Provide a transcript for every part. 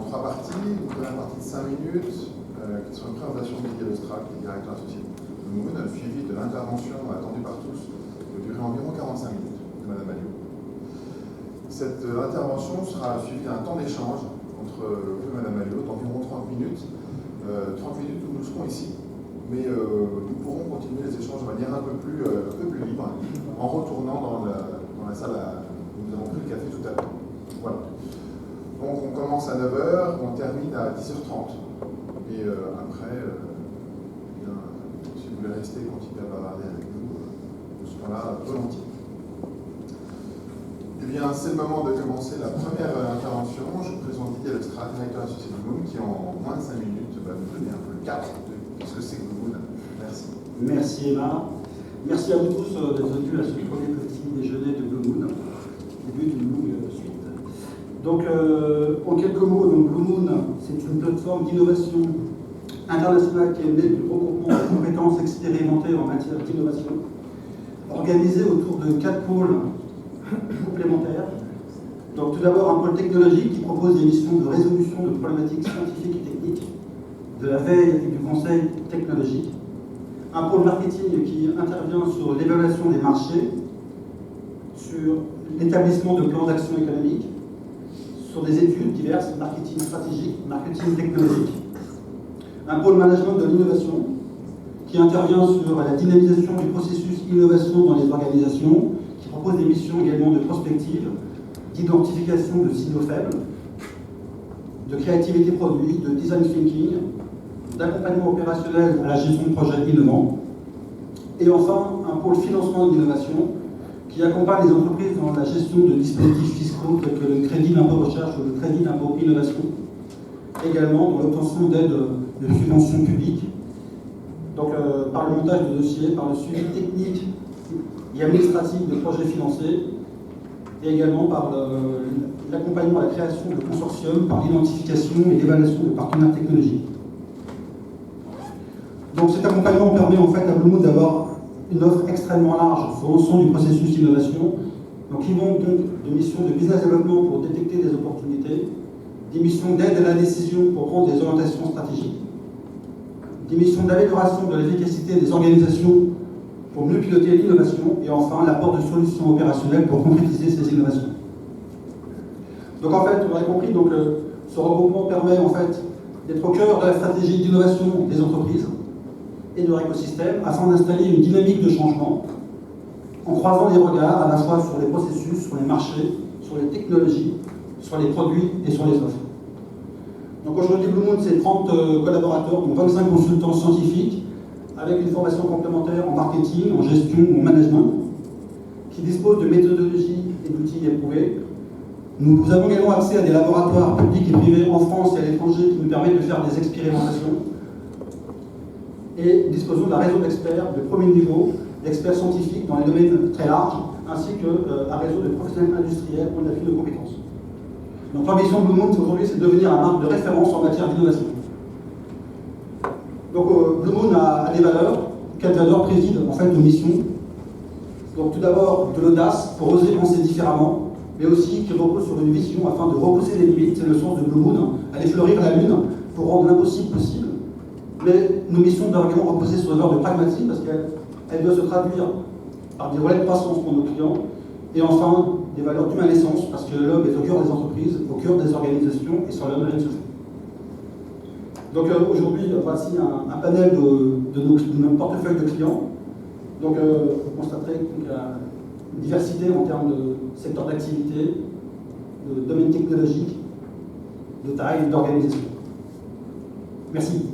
en 3 parties. Une première partie de 5 minutes, qui sera une présentation de Didier Lestrac, qui est directeur associé de Moon, suivi de l'intervention attendue par tous, de durer environ 45 minutes, de Madame Alliot. Cette intervention sera suivie d'un temps d'échange entre vous et Madame Alliot d'environ 30 minutes. 30 minutes où nous serons ici, mais nous pourrons continuer les échanges de manière un peu plus libre, en retournant dans la salle où nous avons pris le café tout à l'heure. Voilà. Donc on commence à 9 h, on termine à 10 h 30. Et après, bien, si vous voulez rester et continuer à bavarder avec nous serons là volontiers. Eh bien, c'est le moment de commencer la première intervention. Je vous présente Didier Lestrac, directeur associé de Moon, qui en moins de 5 minutes va nous donner un peu le cadre de ce que c'est que Moon. Merci. Merci Emma. Merci à vous tous d'être venus à ce premier petit déjeuner de Blue Moon, début d'une longue suite. Donc, en quelques mots, donc Blue Moon, c'est une plateforme d'innovation internationale qui est née du regroupement de compétences expérimentées en matière d'innovation, organisée autour de 4 pôles complémentaires. Donc, tout d'abord, un pôle technologique qui propose des missions de résolution de problématiques scientifiques et techniques, de la veille et du conseil technologique. Un pôle marketing qui intervient sur l'évaluation des marchés, sur l'établissement de plans d'action économique, sur des études diverses, marketing stratégique, marketing technologique. Un pôle management de l'innovation qui intervient sur la dynamisation du processus innovation dans les organisations, qui propose des missions également de prospective, d'identification de signaux faibles, de créativité produit, de design thinking, d'accompagnement opérationnel à la gestion de projets innovants. Et enfin, un pôle financement de l'innovation qui accompagne les entreprises dans la gestion de dispositifs fiscaux tels que le crédit d'impôt recherche ou le crédit d'impôt innovation, également dans l'obtention d'aides de subventions publiques, donc par le montage de dossiers, par le suivi technique et administratif de projets financés, et également par l'accompagnement à la création de consortiums, par l'identification et l'évaluation de partenaires technologiques. Donc cet accompagnement permet en fait à Blue Moon d'avoir une offre extrêmement large sur l'ensemble du processus d'innovation. Donc ils vont donc de missions de business développement pour détecter des opportunités, des missions d'aide à la décision pour prendre des orientations stratégiques, des missions d'amélioration de l'efficacité des organisations pour mieux piloter l'innovation, et enfin l'apport de solutions opérationnelles pour concrétiser ces innovations. Donc en fait, on a compris, donc, ce regroupement permet en fait d'être au cœur de la stratégie d'innovation des entreprises et de leur écosystème afin d'installer une dynamique de changement en croisant les regards à la fois sur les processus, sur les marchés, sur les technologies, sur les produits et sur les offres. Donc aujourd'hui, Blue Moon, c'est 30 collaborateurs, dont 25 consultants scientifiques, avec une formation complémentaire en marketing, en gestion ou en management, qui disposent de méthodologies et d'outils éprouvés. Nous avons également accès à des laboratoires publics et privés en France et à l'étranger qui nous permettent de faire des expérimentations. Et disposons d'un réseau d'experts de premier niveau, d'experts scientifiques dans les domaines très larges, ainsi qu'un réseau de professionnels industriels en appui de compétences. Donc l'ambition de Blue Moon aujourd'hui, c'est de devenir un marque de référence en matière d'innovation. Donc Blue Moon a des valeurs. Quelles valeurs président en fait nos missions? Donc tout d'abord de l'audace pour oser penser différemment, mais aussi qui repose sur une vision afin de repousser les limites. C'est le sens de Blue Moon, aller fleurir la lune pour rendre l'impossible possible. Mais nos missions doivent également reposer sur des valeurs de pragmatisme parce qu'elles doivent se traduire par des relais de croissance pour nos clients. Et enfin, des valeurs d'humaine essence parce que l'homme est au cœur des entreprises, au cœur des organisations et sur l'homme rien ne se fait. Donc aujourd'hui, voici un panel de notre portefeuille de clients. Donc vous constaterez qu'il y a une diversité en termes de secteur d'activité, de domaine technologique, de taille et d'organisation. Merci.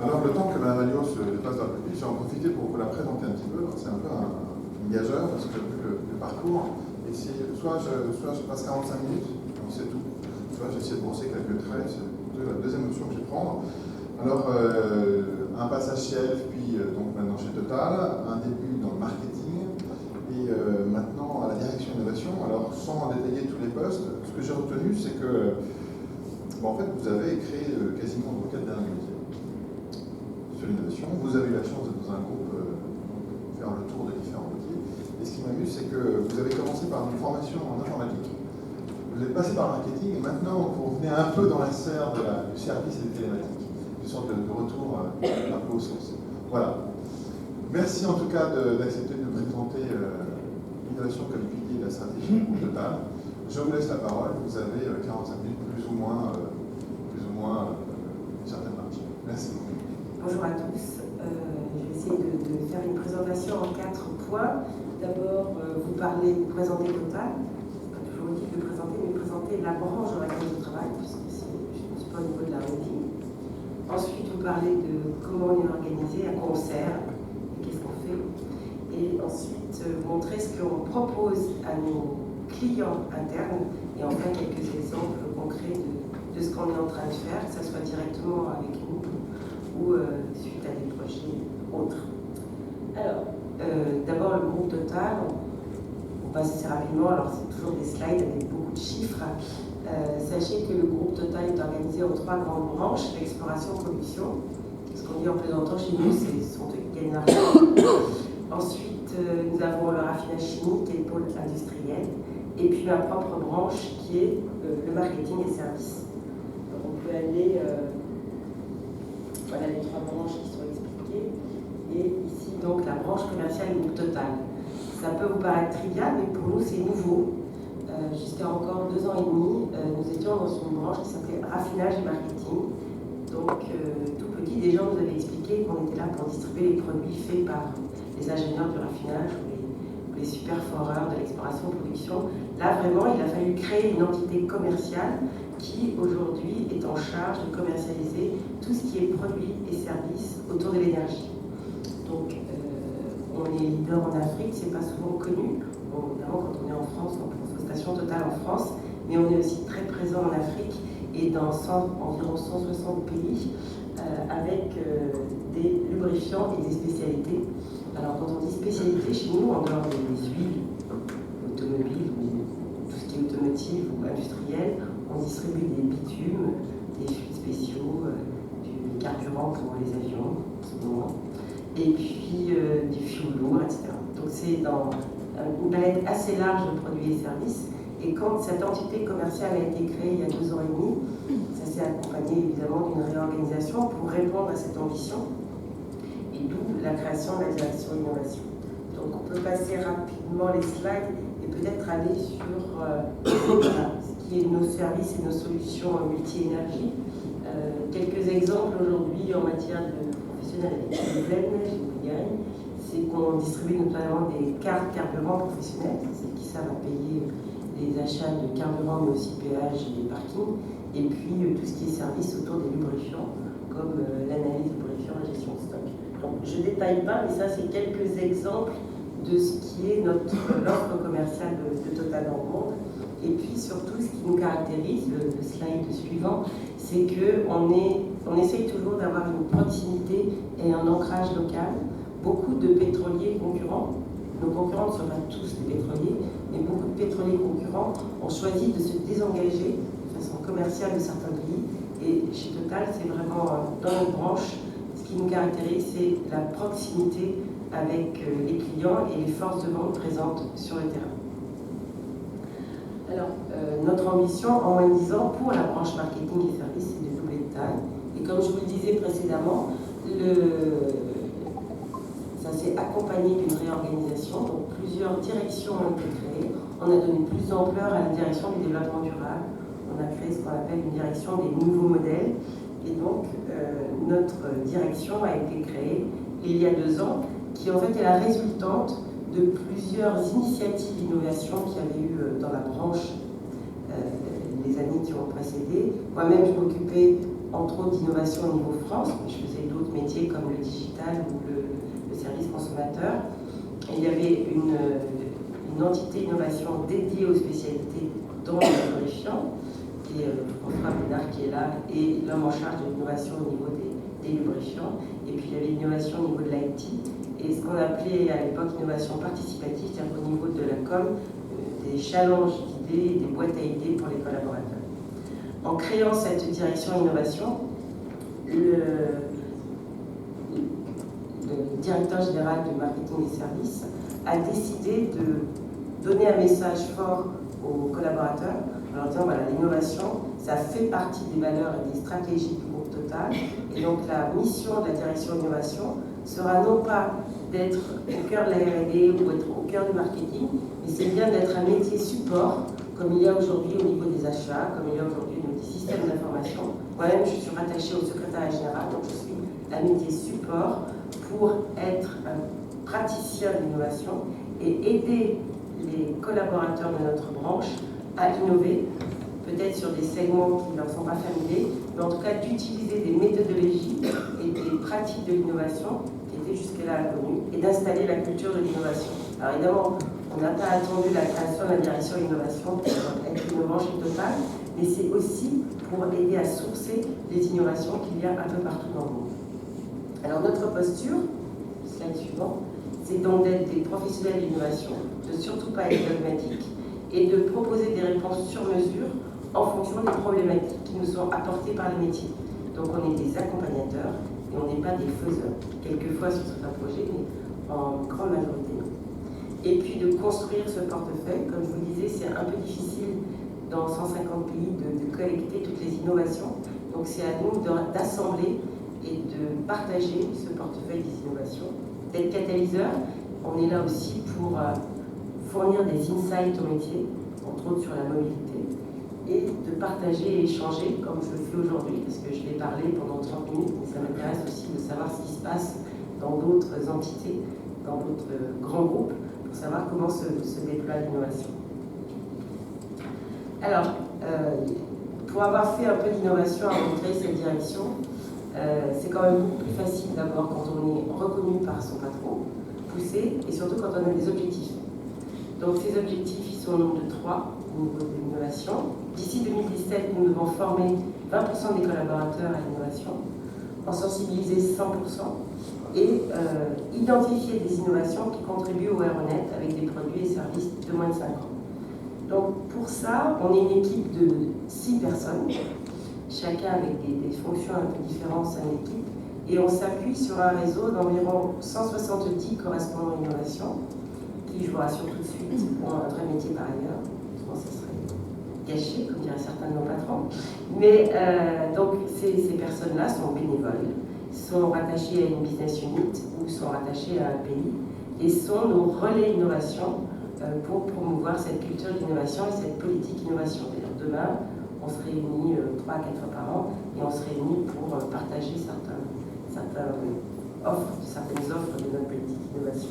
Alors, le temps que Mme Alliot se déplace dans le public, j'ai en profité pour vous la présenter un petit peu. C'est un peu un gageur parce que le parcours, et soit je passe 45 minutes, donc c'est tout, soit j'essaie de brosser quelques traits, c'est la deuxième option que je vais prendre. Alors, un passage chez Elf, puis donc maintenant chez Total, un début dans le marketing, et maintenant à la direction innovation. Alors, sans détailler tous les postes, ce que j'ai retenu, c'est que en fait, vous avez créé quasiment vos 4 derniers métiers sur l'innovation. Vous avez eu la chance d'être dans un groupe faire le tour de différents métiers. Et ce qui m'amuse, c'est que vous avez commencé par une formation en informatique, vous êtes passé par le marketing, et maintenant vous revenez un peu dans la sphère du service et des télématiques, une sorte de retour un peu aux sources. Voilà. Merci en tout cas d'accepter de nous présenter l'innovation comme pilier de la stratégie du groupe Total. Je vous laisse la parole, vous avez 45 minutes plus ou moins une certaine partie. Merci. Bonjour à tous. Je vais essayer de faire une présentation en 4 points. D'abord, vous présenter Total. C'est pas toujours utile de présenter, mais présenter la branche dans laquelle je travaille, puisque je ne suis pas au niveau de la holding. Ensuite, vous parler de comment on est organisé, à quoi on sert, et qu'est-ce qu'on fait. Et ensuite, montrer ce qu'on propose à nos clients internes, et enfin quelques exemples concrets de ce qu'on est en train de faire, que ce soit directement avec nous ou suite à des projets autres. Alors, d'abord le groupe Total, on passe assez rapidement, alors c'est toujours des slides avec beaucoup de chiffres. Sachez que le groupe Total est organisé en 3 grandes branches, l'exploration-production, ce qu'on dit en plaisantant chez nous, ce sont eux qui gagnent l'argent. Ensuite, nous avons le raffinage chimique et le pôle industriel, et puis ma propre branche qui est le marketing et services. Donc on peut aller... Voilà les 3 branches qui sont expliquées. Et ici, donc, la branche commerciale groupe Total. Ça peut vous paraître trivial, mais pour nous, c'est nouveau. Jusqu'à encore 2 ans et demi, nous étions dans une branche qui s'appelait raffinage et marketing. Donc, tout petit, des gens nous avaient expliqué qu'on était là pour distribuer les produits faits par les ingénieurs du raffinage ou les super foreurs de l'exploration-production. Là, vraiment, il a fallu créer une entité commerciale qui aujourd'hui est en charge de commercialiser tout ce qui est produits et services autour de l'énergie. Donc, on est leader en Afrique, c'est pas souvent connu. Bon, évidemment, quand on est en France, on pense aux stations Total en France, mais on est aussi très présent en Afrique et dans environ 160 pays avec des lubrifiants et des spécialités. Alors, quand on dit spécialité chez nous, en dehors des huiles automobiles ou tout ce qui est automotive ou industriel, on distribue des bitumes, des fluides spéciaux, du carburant pour les avions en ce moment, et puis du fuel lourd, etc. Donc c'est dans une palette assez large de produits et services. Et quand cette entité commerciale a été créée il y a 2 ans et demi, ça s'est accompagné évidemment d'une réorganisation pour répondre à cette ambition, et d'où la création de la direction innovation. Donc on peut passer rapidement les slides et peut-être aller sur ce qui est nos services et nos solutions multi-énergie. Quelques exemples aujourd'hui en matière de professionnels avec Gagne, c'est qu'on distribue notamment des cartes carburant professionnelles, celles qui servent à payer les achats de carburant, mais aussi péage et des parkings, et puis tout ce qui est service autour des lubrifiants, comme l'analyse de lubrifiants et la gestion de stock. Donc je ne détaille pas, mais ça c'est quelques exemples de ce qui est l'offre commerciale de Total dans le monde. Et puis surtout, ce qui nous caractérise, le slide suivant, c'est qu'on essaye toujours d'avoir une proximité et un ancrage local. Beaucoup de pétroliers concurrents, nos concurrents ne sont pas tous des pétroliers, mais beaucoup de pétroliers concurrents ont choisi de se désengager de façon commerciale de certains pays. Et chez Total, c'est vraiment dans notre branche, ce qui nous caractérise, c'est la proximité avec les clients et les forces de vente présentes sur le terrain. Alors, notre ambition en moins de 10 ans pour la branche marketing et services, c'est de doubler de taille. Et comme je vous le disais précédemment, ça s'est accompagné d'une réorganisation, donc plusieurs directions ont été créées. On a donné plus d'ampleur à la direction du développement durable. On a créé ce qu'on appelle une direction des nouveaux modèles. Et donc, notre direction a été créée il y a 2 ans, qui en fait est la résultante de plusieurs initiatives d'innovation qu'il y avait eu dans la branche les années qui ont précédé. Moi-même, je m'occupais entre autres d'innovation au niveau France, mais je faisais d'autres métiers comme le digital ou le service consommateur. Et il y avait une entité innovation dédiée aux spécialités dans le lubrifiant, qui est François Bénard qui est là, et l'homme en charge de l'innovation au niveau des lubrifiants. Et puis il y avait l'innovation au niveau de l'IT, et ce qu'on appelait à l'époque innovation participative, c'est-à-dire au niveau de la com, des challenges d'idées et des boîtes à idées pour les collaborateurs. En créant cette direction innovation, le directeur général de marketing et services a décidé de donner un message fort aux collaborateurs en leur disant voilà, l'innovation, ça fait partie des valeurs et des stratégies du groupe Total. Et donc la mission de la direction innovation sera non pas d'être au cœur de la R&D ou être au cœur du marketing, mais c'est bien d'être un métier support, comme il y a aujourd'hui au niveau des achats, comme il y a aujourd'hui au niveau des systèmes d'information. Moi-même, je suis rattachée au secrétariat général, donc je suis un métier support pour être un praticien de l'innovation et aider les collaborateurs de notre branche à innover, peut-être sur des segments qui ne leur sont pas familiers, mais en tout cas d'utiliser des méthodologies et des pratiques de l'innovation qui étaient jusque-là inconnues et d'installer la culture de l'innovation. Alors évidemment, on n'a pas attendu la création de la direction innovation pour être innovant chez Total, mais c'est aussi pour aider à sourcer les innovations qu'il y a un peu partout dans le monde. Alors notre posture, slide suivant, c'est donc d'être des professionnels d'innovation, de surtout pas être dogmatiques et de proposer des réponses sur mesure en fonction des problématiques qui nous sont apportées par les métiers. Donc on est des accompagnateurs et on n'est pas des faiseurs, quelquefois sur certains projets, mais en grande majorité non. Et puis de construire ce portefeuille, comme je vous disais, c'est un peu difficile dans 150 pays de collecter toutes les innovations. Donc c'est à nous d'assembler et de partager ce portefeuille des innovations, d'être catalyseur. On est là aussi pour fournir des insights au métier, entre autres sur la mobilité, et de partager et échanger, comme je le fais aujourd'hui, parce que je vais parler pendant 30 minutes, mais ça m'intéresse aussi de savoir ce qui se passe dans d'autres entités, dans d'autres grands groupes, pour savoir comment se déploie l'innovation. Alors, pour avoir fait un peu d'innovation avant de créer cette direction, c'est quand même beaucoup plus facile d'abord quand on est reconnu par son patron, poussé, et surtout quand on a des objectifs. Donc ces objectifs, ils sont au nombre de 3 au niveau de l'innovation. D'ici 2017, nous devons former 20% des collaborateurs à l'innovation, en sensibiliser 100% et identifier des innovations qui contribuent au RONET avec des produits et services de moins de 5 ans. Donc pour ça, on est une équipe de 6 personnes, chacun avec des fonctions un peu différentes à l'équipe, et on s'appuie sur un réseau d'environ 170 correspondants innovation, qui, je vous rassure tout de suite, ont un vrai métier par ailleurs, sinon ça serait gâché, comme diraient certains de nos patrons. Mais donc ces personnes-là sont bénévoles, sont rattachées à une business unit ou sont rattachées à un pays, et sont nos relais innovation pour promouvoir cette culture d'innovation et cette politique innovation. D'ailleurs, demain, on se réunit 3 à 4 fois par an et on se réunit pour partager certaines offres de notre politique d'innovation.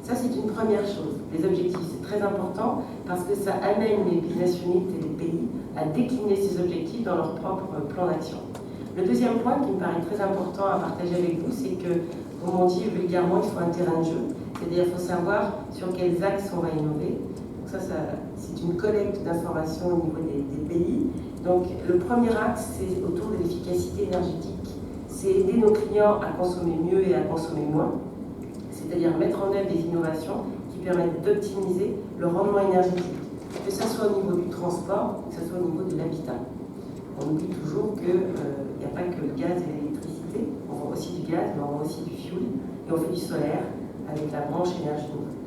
Ça, c'est une première chose. Les objectifs, c'est très important parce que ça amène les business units et les pays à décliner ces objectifs dans leur propre plan d'action. Le deuxième point qui me paraît très important à partager avec vous, c'est que, comme on dit vulgairement, il faut un terrain de jeu. C'est-à-dire qu'il faut savoir sur quels axes on va innover. Donc ça c'est une collecte d'informations au niveau des pays. Donc le premier axe, c'est autour de l'efficacité énergétique. C'est aider nos clients à consommer mieux et à consommer moins. C'est-à-dire mettre en œuvre des innovations qui permettent d'optimiser le rendement énergétique. Que ce soit au niveau du transport, que ce soit au niveau de l'habitat. On oublie toujours qu'il n'y a pas que le gaz et l'électricité. On vend aussi du gaz, mais on vend aussi du fioul. Et on fait du solaire avec la branche énergie renouvelable.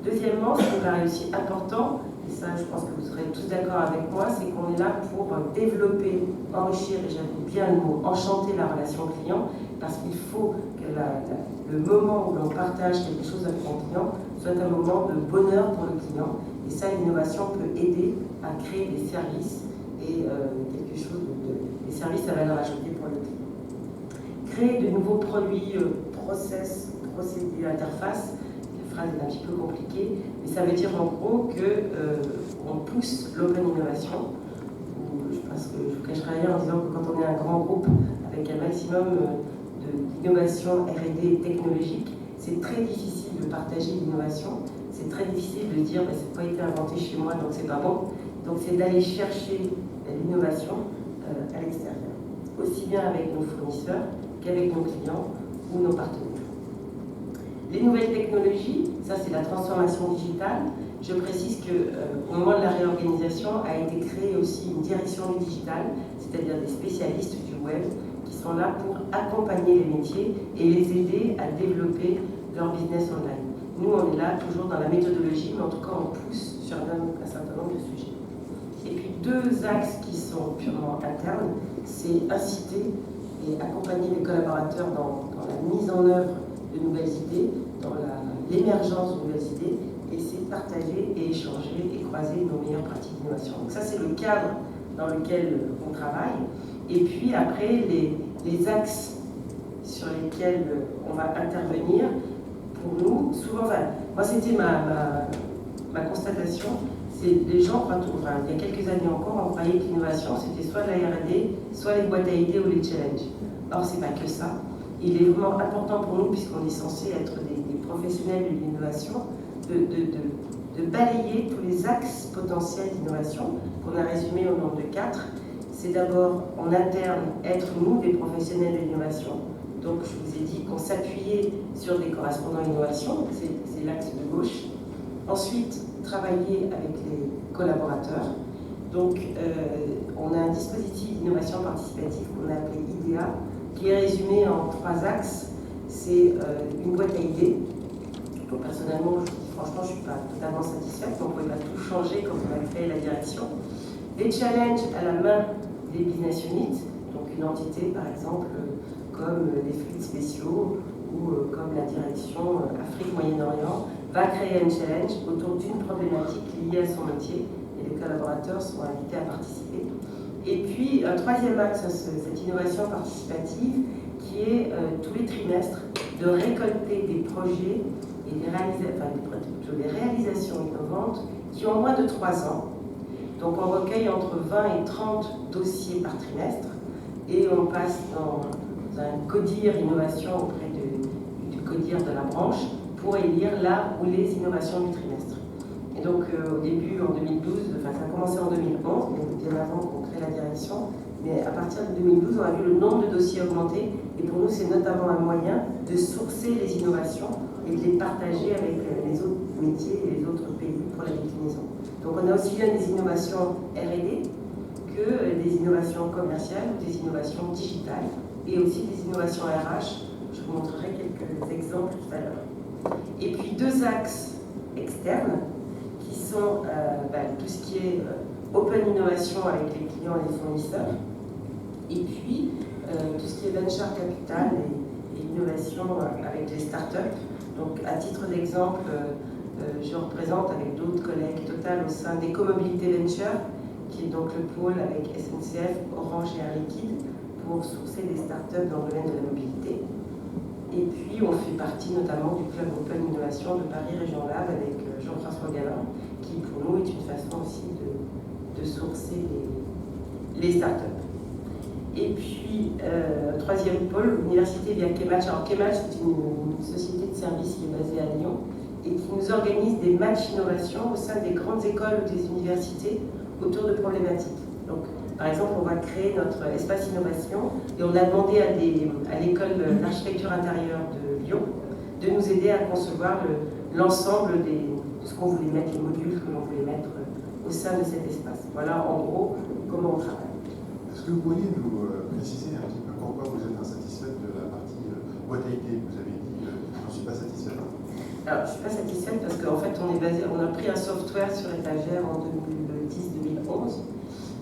Deuxièmement, ce qui me paraît aussi important, et ça je pense que vous serez tous d'accord avec moi, c'est qu'on est là pour développer, enrichir, et j'aime bien le mot, enchanter la relation client, parce qu'il faut que le moment où l'on partage quelque chose avec son client soit un moment de bonheur pour le client. Et ça, l'innovation peut aider à créer des services et quelque chose des services à valeur ajoutée pour le client. Créer de nouveaux produits, process, procédés, interfaces. La phrase est un petit peu compliquée, mais ça veut dire en gros qu'on pousse l'open innovation. Je pense que je ne vous cacherai rien en disant que quand on est un grand groupe avec un maximum d'innovation R&D technologique, c'est très difficile de partager l'innovation. C'est très difficile de dire ça n'a pas été inventé chez moi, donc c'est pas bon. Donc c'est d'aller chercher l'innovation à l'extérieur, aussi bien avec nos fournisseurs qu'avec nos clients ou nos partenaires. Les nouvelles technologies, ça c'est la transformation digitale. Je précise qu'au moment de la réorganisation a été créée aussi une direction du digital, c'est-à-dire des spécialistes du web qui sont là pour accompagner les métiers et les aider à développer leur business online. Nous, on est là toujours dans la méthodologie, mais en tout cas, on pousse sur un certain nombre de sujets. Et puis, deux axes qui sont purement internes, c'est inciter et accompagner les collaborateurs dans la mise en œuvre de nouvelles idées, dans l'émergence de nouvelles idées, et c'est partager et échanger et croiser nos meilleures pratiques d'innovation. Donc ça, c'est le cadre dans lequel on travaille. Et puis après, les axes sur lesquels on va intervenir, pour nous, souvent, moi c'était ma constatation, c'est les gens, il y a quelques années encore, on croyait que l'innovation c'était soit la R&D, soit les boîtes à idées ou les challenges. Or, c'est pas que ça. Il est vraiment important pour nous, puisqu'on est censé être des professionnels de l'innovation, de balayer tous les axes potentiels d'innovation qu'on a résumés au nombre de 4. C'est d'abord en interne être nous des professionnels de l'innovation. Donc je vous ai dit qu'on s'appuyait sur des correspondants innovation, c'est l'axe de gauche. Ensuite, travailler avec les collaborateurs. Donc on a un dispositif d'innovation participative qu'on a appelé IDEA, qui est résumé en 3 axes. C'est une boîte à idées. Donc personnellement, franchement, je ne suis pas totalement satisfaite, donc on ne pouvait pas tout changer quand on a créé la direction. Des challenges à la main des business units, donc une entité par exemple comme les fluides spéciaux ou comme la direction Afrique-Moyen-Orient va créer un challenge autour d'une problématique liée à son métier et les collaborateurs sont invités à participer. Et puis un troisième axe, cette innovation participative qui est tous les trimestres de récolter des projets et des réalisations innovantes qui ont moins de 3 ans. Donc on recueille entre 20 et 30 dossiers par trimestre et on passe dans un CODIR innovation auprès du CODIR de la branche pour élire là où les innovations du trimestre. Et donc au début en 2012, ça a commencé en 2011, mais bien avant qu'on crée la direction, mais à partir de 2012 on a vu le nombre de dossiers augmenter et pour nous c'est notamment un moyen de sourcer les innovations et de les partager avec les autres métiers et les autres pays pour la déclinaison. Donc on a aussi bien des innovations R&D que des innovations commerciales ou des innovations digitales et aussi des innovations RH. Je vous montrerai quelques exemples tout à l'heure. Et puis 2 axes externes qui sont tout ce qui est open innovation avec les clients et les fournisseurs et puis tout ce qui est venture capital et innovation avec les startups. Donc à titre d'exemple, je représente avec d'autres collègues Total au sein d'Ecomobilité Venture, qui est donc le pôle avec SNCF, Orange et Air Liquide, pour sourcer des startups dans le domaine de la mobilité. Et puis on fait partie notamment du club Open Innovation de Paris Région Lab avec Jean-François Gallin, qui pour nous est une façon aussi de sourcer les startups. Et puis, troisième pôle, l'université via Kematch. Alors Kematch, c'est une société de services qui est basée à Lyon et qui nous organise des matchs innovation au sein des grandes écoles ou des universités autour de problématiques. Donc, par exemple, on va créer notre espace innovation et on a demandé à l'école d'architecture intérieure de Lyon de nous aider à concevoir l'ensemble de ce qu'on voulait mettre, les modules que l'on voulait mettre au sein de cet espace. Voilà en gros comment on travaille. Est-ce que vous pourriez nous préciser un petit peu pourquoi vous êtes insatisfaite de la partie boîte à idées? Vous avez dit j'en suis pas satisfaite. Alors, je ne suis pas satisfaite parce qu'en fait, on a pris un software sur étagère en 2010-2011.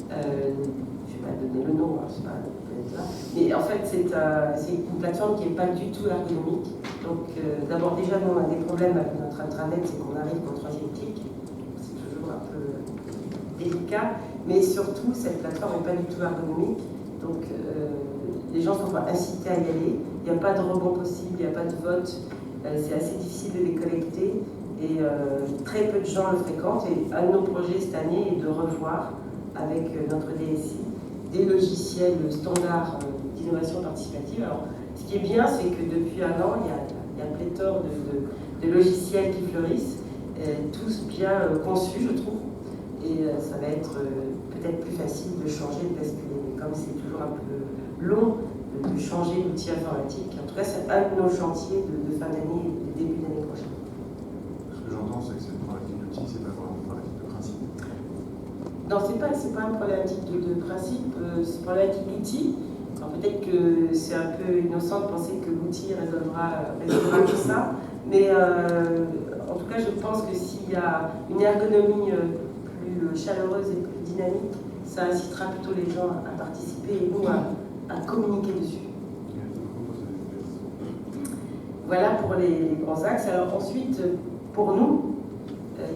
Je ne vais pas donner le nom, c'est pas là. Mais en fait, c'est une plateforme qui n'est pas du tout ergonomique. Donc, d'abord, déjà, nous, on a des problèmes avec notre intranet, c'est qu'on arrive au 3e clic. C'est toujours un peu délicat. Mais surtout, cette plateforme n'est pas du tout ergonomique. Donc, les gens sont pas incités à y aller. Il n'y a pas de rebond possible, il n'y a pas de vote. C'est assez difficile de les collecter. Et très peu de gens le fréquentent. Et un de nos projets cette année est de revoir avec notre DSI des logiciels standards d'innovation participative. Alors, ce qui est bien, c'est que depuis un an, il y a pléthore de logiciels qui fleurissent, tous bien conçus, je trouve. Et ça va être peut-être plus facile de changer, de basculer. Mais comme c'est toujours un peu long de changer d'outil informatique, en tout cas, c'est un de nos chantiers de fin d'année et de début d'année prochaine. Ce que j'entends, c'est que c'est une problématique d'outils, c'est pas vraiment une problématique de principe. Non, c'est pas une problématique de principe, c'est une problématique d'outils. Alors peut-être que c'est un peu innocent de penser que l'outil résolvera tout ça, mais cas, je pense que s'il y a une ergonomie plus chaleureuse et plus dynamique, ça incitera plutôt les gens à participer et nous à communiquer dessus. Voilà pour les grands axes. Alors ensuite, pour nous,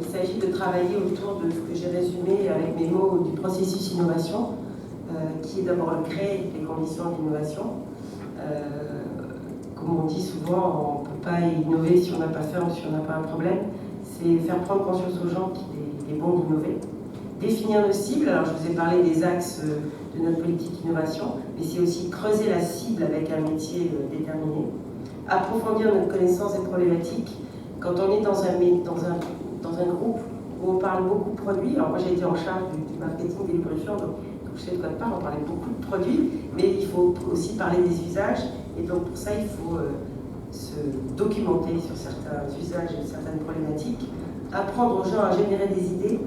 il s'agit de travailler autour de ce que j'ai résumé avec mes mots du processus innovation, qui est d'abord le créer les conditions d'innovation. Comme on dit souvent, on ne peut pas innover si on n'a pas faim ou si on n'a pas un problème. C'est faire prendre conscience aux gens qu'il est bon d'innover. Définir nos cibles, alors je vous ai parlé des axes de notre politique innovation, mais c'est aussi creuser la cible avec un métier déterminé. Approfondir notre connaissance des problématiques. Quand on est dans un groupe où on parle beaucoup de produits, alors moi j'ai été en charge du marketing et des productions, donc je sais de quoi de parle, on parlait beaucoup de produits, mais il faut aussi parler des usages, et donc pour ça il faut se documenter sur certains usages et certaines problématiques, apprendre aux gens à générer des idées,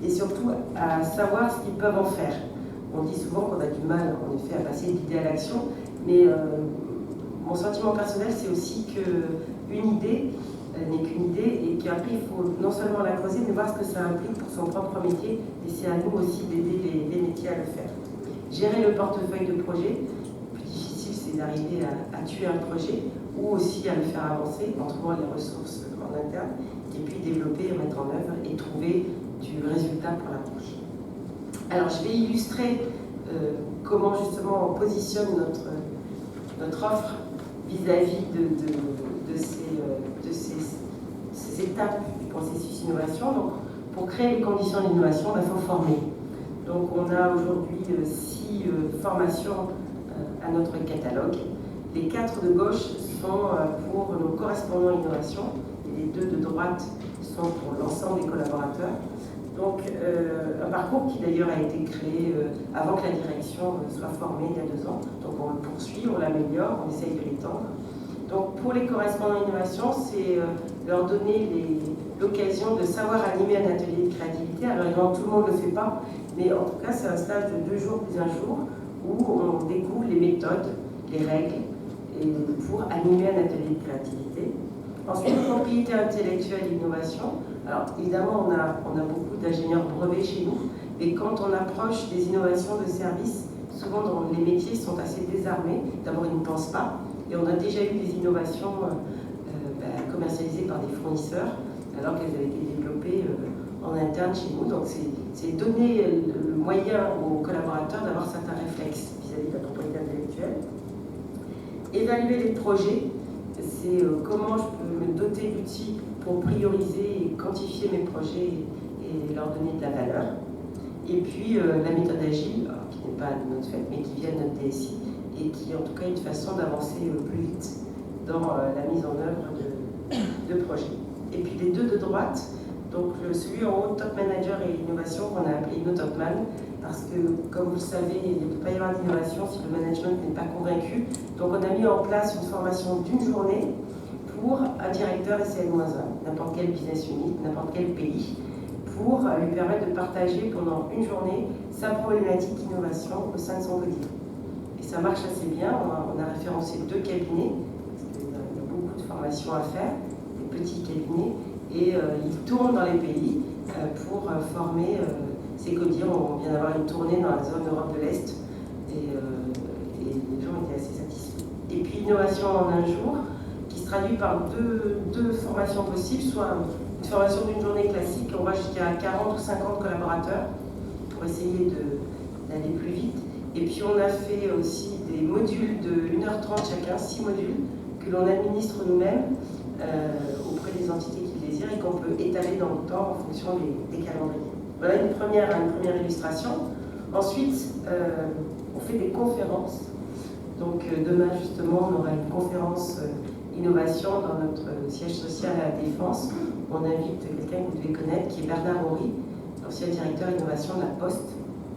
et surtout à savoir ce qu'ils peuvent en faire. On dit souvent qu'on a du mal, en effet, à passer d'idée à l'action, mais mon sentiment personnel, c'est aussi qu'une idée n'est qu'une idée et qu'après, il faut non seulement la creuser, mais voir ce que ça implique pour son propre métier. Et c'est à nous aussi d'aider les métiers à le faire. Gérer le portefeuille de projet. Le plus difficile, c'est d'arriver à tuer un projet ou aussi à le faire avancer en trouvant les ressources en interne et puis développer, mettre en œuvre et trouver du résultat pour l'approche. Alors, je vais illustrer comment justement on positionne notre offre vis-à-vis de ces étapes du processus innovation. Donc, pour créer les conditions d'innovation, il faut former. Donc, on a aujourd'hui 6 formations à notre catalogue. Les 4 de gauche sont pour nos correspondants innovation et les 2 de droite sont pour l'ensemble des collaborateurs. Donc, un parcours qui d'ailleurs a été créé avant que la direction soit formée il y a 2 ans. Donc, on le poursuit, on l'améliore, on essaye de l'étendre. Donc, pour les correspondants innovation, c'est leur donner l'occasion de savoir animer un atelier de créativité. Alors, évidemment, tout le monde ne le fait pas, mais en tout cas, c'est un stage de 2 jours plus un jour où on découvre les méthodes, les règles, et pour animer un atelier de créativité. Ensuite, propriété intellectuelle et innovation. Alors, évidemment, on a beaucoup d'ingénieurs brevets chez nous, et quand on approche des innovations de services, souvent les métiers sont assez désarmés. D'abord, ils ne pensent pas, et on a déjà eu des innovations commercialisées par des fournisseurs, alors qu'elles avaient été développées en interne chez nous. Donc, c'est donner le moyen aux collaborateurs d'avoir certains réflexes vis-à-vis de la propriété intellectuelle. Évaluer les projets, c'est comment je peux me doter d'outils pour prioriser et quantifier mes projets et leur donner de la valeur. Et puis la méthode agile, qui n'est pas de notre fait, mais qui vient de notre DSI, et qui est en tout cas une façon d'avancer plus vite dans la mise en œuvre de projets. Et puis les 2 de droite, donc celui en haut, Top Manager et Innovation, qu'on a appelé InnoTopman, parce que, comme vous le savez, il ne peut pas y avoir d'innovation si le management n'est pas convaincu. Donc on a mis en place une formation d'1 journée pour un directeur et CN-1, n'importe quel business unit, n'importe quel pays, pour lui permettre de partager pendant 1 journée sa problématique innovation au sein de son quotidien. Et ça marche assez bien. On a référencé 2 cabinets, parce qu'il y a beaucoup de formations à faire, des petits cabinets, et ils tournent dans les pays pour former ces codires. On vient d'avoir une tournée dans la zone Europe de l'Est, et les gens étaient assez satisfaits. Et puis innovation en 1 jour, qui se traduit par deux formations possibles, soit une formation d'1 journée classique, on va jusqu'à 40 ou 50 collaborateurs pour essayer d'aller plus vite. Et puis on a fait aussi des modules de 1h30 chacun, 6 modules, que l'on administre nous-mêmes auprès des entités qui le désirent et qu'on peut étaler dans le temps en fonction des calendriers. Voilà une première illustration. Ensuite, on fait des conférences. Donc demain justement, on aura une conférence innovation dans notre siège social à la Défense. On invite quelqu'un que vous devez connaître, qui est Bernard Horry, l'ancien directeur innovation de la Poste,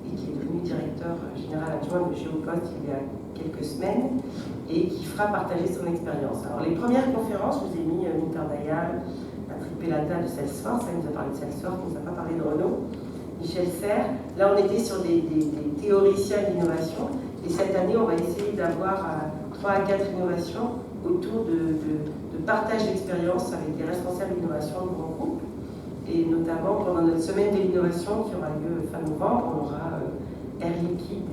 et qui est devenu directeur général adjoint de Géopost il y a quelques semaines, et qui fera partager son expérience. Alors les premières conférences, je vous ai mis Minter Dayal, Patrick Pellata de Salesforce, ça nous a parlé de Salesforce, il ne nous a pas parlé de Renault, Michel Serres. Là on était sur des théoriciens d'innovation, et cette année on va essayer d'avoir 3 à 4 innovations autour de de partage d'expérience avec les responsables d'innovation de grands groupes. Et notamment pendant notre semaine de l'innovation qui aura lieu fin novembre, on aura Air Liquide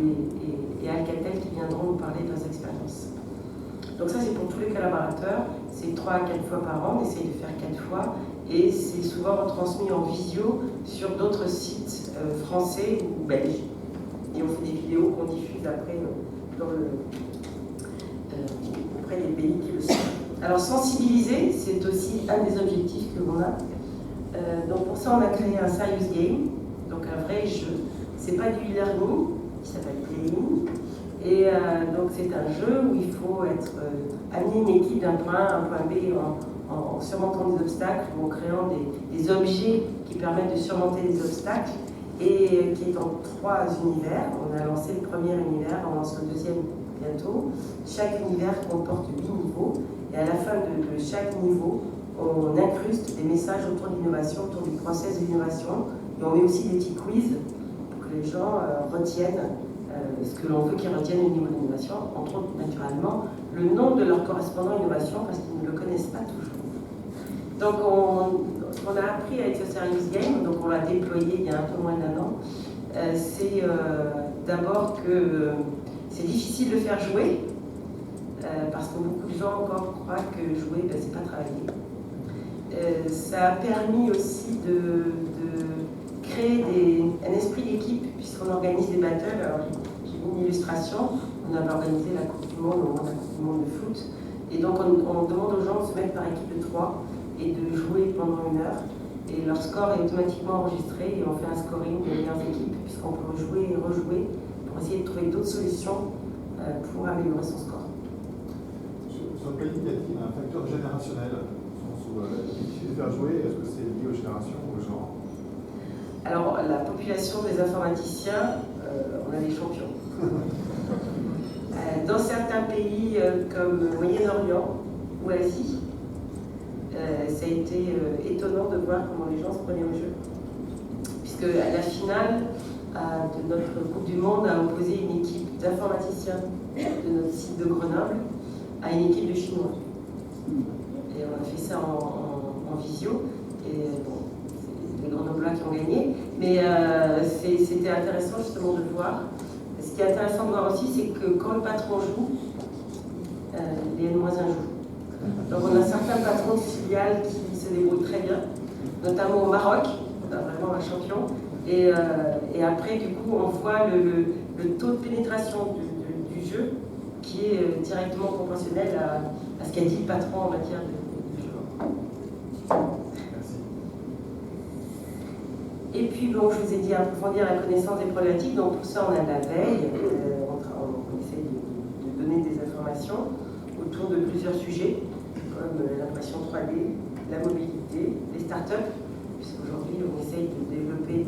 et Alcatel qui viendront nous parler de leurs expériences. Donc ça c'est pour tous les collaborateurs, c'est 3 à 4 fois par an, on essaye de faire 4 fois et c'est souvent retransmis en visio sur d'autres sites français ou belges. Et on fait des vidéos qu'on diffuse après auprès des pays qui le sont. Alors sensibiliser, c'est aussi un des objectifs que l'on a. Donc pour ça on a créé un serious game, donc un vrai jeu. C'est pas du e-learning, qui s'appelle Playing. Et donc c'est un jeu où il faut amener une équipe d'un point A à un point B en surmontant des obstacles ou en créant des objets qui permettent de surmonter des obstacles et qui est en 3 univers. On a lancé le premier univers, on lance le deuxième bientôt. Chaque univers comporte 8 niveaux et à la fin de chaque niveau, on incruste des messages autour de l'innovation, autour du process de l'innovation et on met aussi des petits quiz pour que les gens retiennent ce que l'on veut qu'ils retiennent au niveau de l'innovation, entre autres naturellement le nom de leur correspondant innovation parce qu'ils ne le connaissent pas toujours. Donc on a appris avec ce Serious Game, donc on l'a déployé il y a un peu moins d'1 an, c'est d'abord que c'est difficile de faire jouer parce que beaucoup de gens encore croient que jouer c'est pas travailler. Ça a permis aussi de créer un esprit d'équipe puisqu'on organise des battles. Alors, j'ai mis une illustration, on avait organisé la Coupe du Monde, au moment de la Coupe du Monde de foot. Et donc on demande aux gens de se mettre par équipe de 3 et de jouer pendant 1 heure. Et leur score est automatiquement enregistré et on fait un scoring des meilleures équipes puisqu'on peut jouer et rejouer pour essayer de trouver d'autres solutions pour améliorer son score. Sur le Playing, y a-t-il un facteur générationnel? De faire jouer, est-ce que c'est lié aux générations ou au genre? Alors, la population des informaticiens, on a des champions. Dans certains pays comme le Moyen-Orient ou Asie, ça a été étonnant de voir comment les gens se prenaient au jeu. Puisque à la finale de notre Coupe du Monde a opposé une équipe d'informaticiens de notre site de Grenoble à une équipe de Chinois. Et on a fait ça en visio, et bon, c'est les Grenoblois qui ont gagné, mais c'était intéressant justement de voir. Ce qui est intéressant de voir aussi, c'est que quand le patron joue, les N-1 jouent. Donc on a certains patrons de filiales qui se débrouillent très bien, notamment au Maroc, on a vraiment un champion, et après du coup on voit le taux de pénétration du jeu qui est directement proportionnel à ce qu'a dit le patron en matière de jeu. Merci. Et puis, bon, je vous ai dit approfondir la connaissance des problématiques. Donc, pour ça, on a de la veille. On essaie de donner des informations autour de plusieurs sujets, comme l'impression 3D, la mobilité, les startups, puisqu'aujourd'hui, on essaye de développer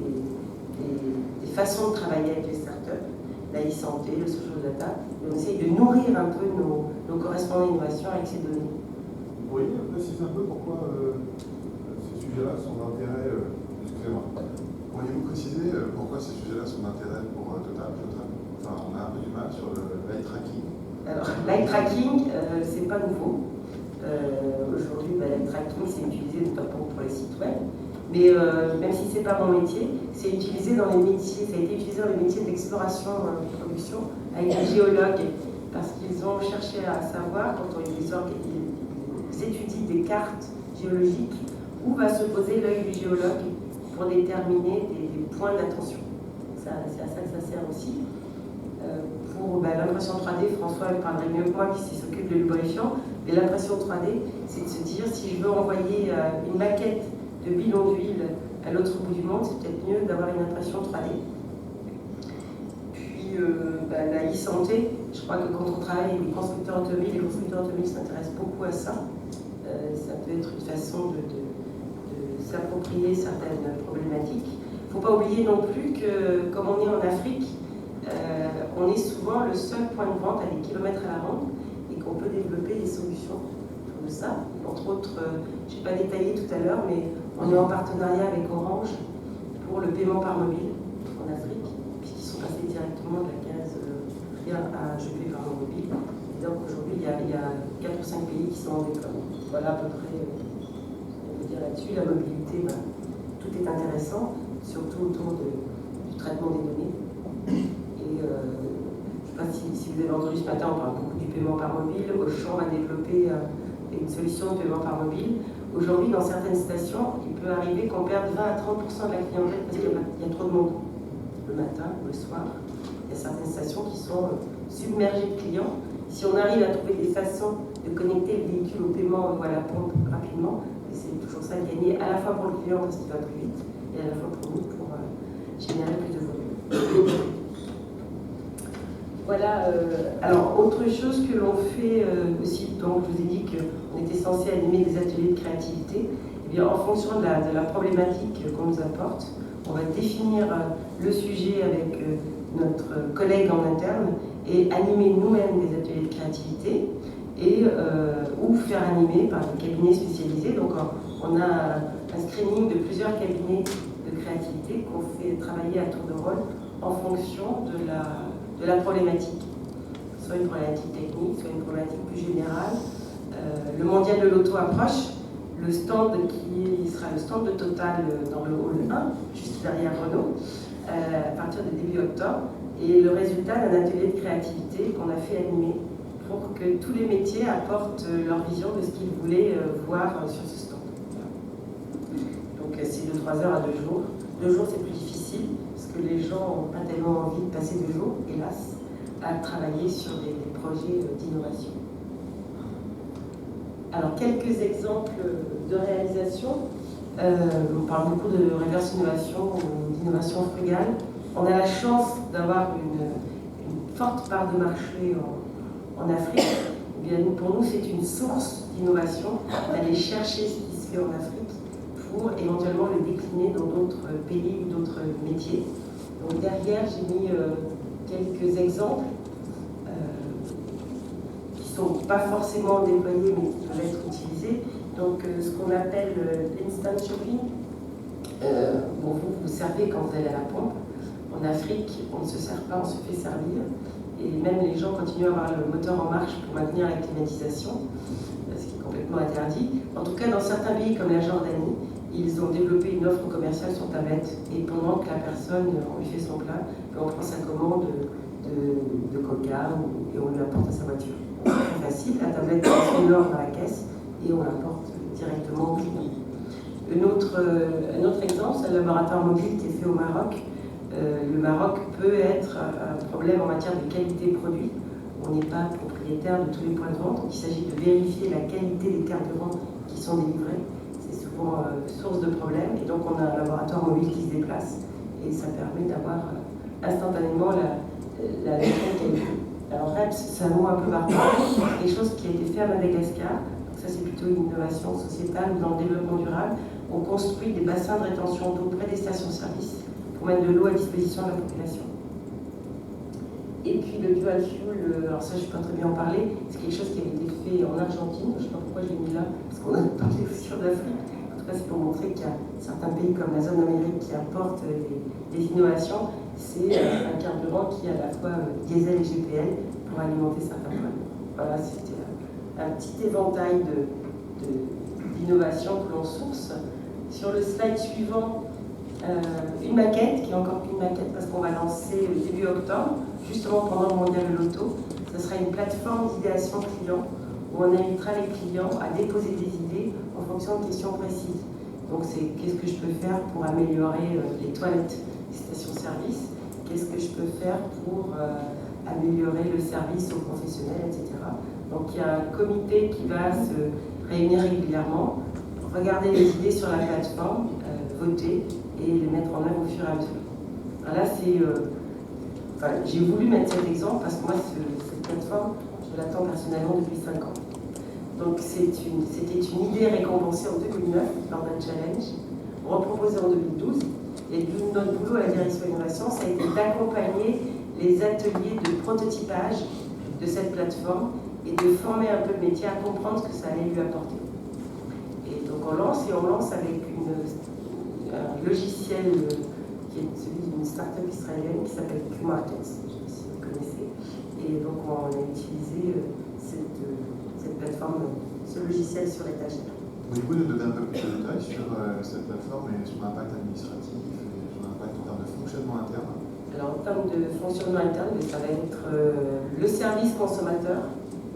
des façons de travailler avec les startups, la e-santé, le social data, et on essaye de nourrir un peu nos correspondants innovation avec ces données. Vous pourriez préciser un peu pourquoi ces sujets-là sont d'intérêt, excusez-moi, pourriez-vous préciser pourquoi ces sujets-là sont d'intérêt pour Total? Enfin, on a un peu du mal sur le light tracking. Alors, light tracking, c'est pas nouveau. Aujourd'hui, light tracking, c'est utilisé notamment pour les sites web. Mais même si c'est pas mon métier, c'est utilisé dans les métiers, ça a été utilisé dans les métiers d'exploration de production avec des géologues, parce qu'ils ont cherché à savoir, quand ils étudient des cartes géologiques, où va se poser l'œil du géologue pour déterminer des points d'attention. C'est à ça que ça sert aussi. Pour l'impression 3D, François parlerait mieux que moi qui s'occupe de lubrifiant, mais l'impression 3D, c'est de se dire si je veux envoyer une maquette de bidon d'huile à l'autre bout du monde, c'est peut-être mieux d'avoir une impression 3D. Puis la e-santé, je crois que quand on travaille avec les constructeurs automobiles s'intéressent beaucoup à ça. Ça peut être une façon de s'approprier certaines problématiques. Il ne faut pas oublier non plus que, comme on est en Afrique, on est souvent le seul point de vente à des kilomètres à la ronde et qu'on peut développer des solutions autour de ça. Entre autres, je n'ai pas détaillé tout à l'heure, mais on est en partenariat avec Orange pour le paiement par mobile en Afrique, puisqu'ils sont passés directement de la case rien à je paie par mon mobile. Et donc aujourd'hui, il y a 4 ou 5 pays qui sont en déploiement. voilà à peu près ce qu'on peut dire là-dessus. La mobilité, ben, tout est intéressant, surtout autour du traitement des données. Et je ne sais pas si vous avez entendu ce matin, on parle beaucoup du paiement par mobile. Auchan va développer une solution de paiement par mobile. Aujourd'hui, dans certaines stations, il peut arriver qu'on perde 20 à 30% de la clientèle parce qu'il y a trop de monde le matin, le soir. Il y a certaines stations qui sont submergées de clients. Si on arrive à trouver des façons de connecter le véhicule au paiement ou à la pompe rapidement, c'est toujours ça de gagner, à la fois pour le client parce qu'il va plus vite, et à la fois pour nous pour générer plus de volume. Voilà, alors autre chose que l'on fait aussi, donc je vous ai dit qu'on était censé animer des ateliers de créativité. Eh bien, en fonction de la problématique qu'on nous apporte, on va définir le sujet avec notre collègue en interne et animer nous-mêmes des ateliers de créativité et, ou faire animer par des cabinets spécialisés. Donc on a un screening de plusieurs cabinets de créativité qu'on fait travailler à tour de rôle en fonction de la problématique. Soit une problématique technique, soit une problématique plus générale. Le mondial de l'auto approche. Le stand qui sera le stand de Total dans le hall 1, juste derrière Renault, à partir de début octobre. Et le résultat d'un atelier de créativité qu'on a fait animer pour que tous les métiers apportent leur vision de ce qu'ils voulaient voir sur ce stand. Donc c'est de 3 heures à 2 jours. 2 jours c'est plus difficile parce que les gens n'ont pas tellement envie de passer 2 jours, hélas, à travailler sur des projets d'innovation. Alors, quelques exemples de réalisation. On parle beaucoup de reverse innovation ou d'innovation frugale. On a la chance d'avoir une forte part de marché en Afrique. Eh bien, pour nous, c'est une source d'innovation d'aller chercher ce qui se fait en Afrique pour éventuellement le décliner dans d'autres pays ou d'autres métiers. Donc derrière, j'ai mis quelques exemples qui ne sont pas forcément déployés mais qui peuvent être utilisés. Donc ce qu'on appelle l'instant shopping, bon, vous servez quand vous allez à la pompe. En Afrique, on ne se sert pas, on se fait servir. Et même les gens continuent à avoir le moteur en marche pour maintenir la climatisation, ce qui est complètement interdit. En tout cas, dans certains pays comme la Jordanie, ils ont développé une offre commerciale sur tablette. Et pendant que la personne, on lui fait son plat, on prend sa commande de coca et on lui apporte à sa voiture. C'est très facile, la tablette est dans la caisse et on l'apporte directement au client. Un autre exemple, c'est un laboratoire mobile qui est fait au Maroc. Le Maroc peut être un problème en matière de qualité produit. On n'est pas propriétaire de tous les points de vente, donc il s'agit de vérifier la qualité des carburants qui sont délivrés. C'est souvent source de problème. Et donc on a un laboratoire mobile qui se déplace et ça permet d'avoir instantanément la qualité. Alors REPS, c'est un mot un peu barbare, quelque chose qui a été fait à Madagascar. Donc ça c'est plutôt une innovation sociétale dans le développement durable. On construit des bassins de rétention d'eau près des stations-service pour mettre de l'eau à disposition de la population. Et puis le dual fuel, alors ça je ne peux pas très bien en parler, c'est quelque chose qui avait été fait en Argentine, je ne sais pas pourquoi je l'ai mis là, parce qu'on a parlé aussi d'Afrique. En tout cas c'est pour montrer qu'il y a certains pays comme la zone d'Amérique qui apportent des innovations. C'est un carburant qui est à la fois diesel et GPL pour alimenter certains points. Voilà, c'était un petit éventail d'innovations que l'on source. Sur le slide suivant, une maquette, qui est encore une maquette parce qu'on va lancer début octobre, justement pendant le mondial de l'auto. Ce sera une plateforme d'idéation client où on invitera les clients à déposer des idées en fonction de questions précises. Donc c'est qu'est-ce que je peux faire pour améliorer les toilettes des stations-service, qu'est-ce que je peux faire pour améliorer le service aux professionnels, etc. Donc il y a un comité qui va se réunir régulièrement, regarder les idées sur la plateforme, voter et les mettre en œuvre au fur et à mesure. Alors là, j'ai voulu mettre cet exemple parce que moi, cette plateforme, je l'attends personnellement depuis 5 ans. Donc c'était une idée récompensée en 2009 lors d'un challenge, reproposée en 2012. Et notre boulot à la direction innovation, ça a été d'accompagner les ateliers de prototypage de cette plateforme et de former un peu le métier à comprendre ce que ça allait lui apporter. Et donc on lance avec un logiciel qui est celui d'une start-up israélienne qui s'appelle Q-Markets, je ne sais pas si vous connaissez. Et donc on a utilisé cette plateforme ce logiciel sur l'étagère. Pouvez-vous nous donner un peu plus de détails sur cette plateforme et son impact administratif et son impact en termes de fonctionnement interne? Alors en termes de fonctionnement interne, ça va être le service consommateur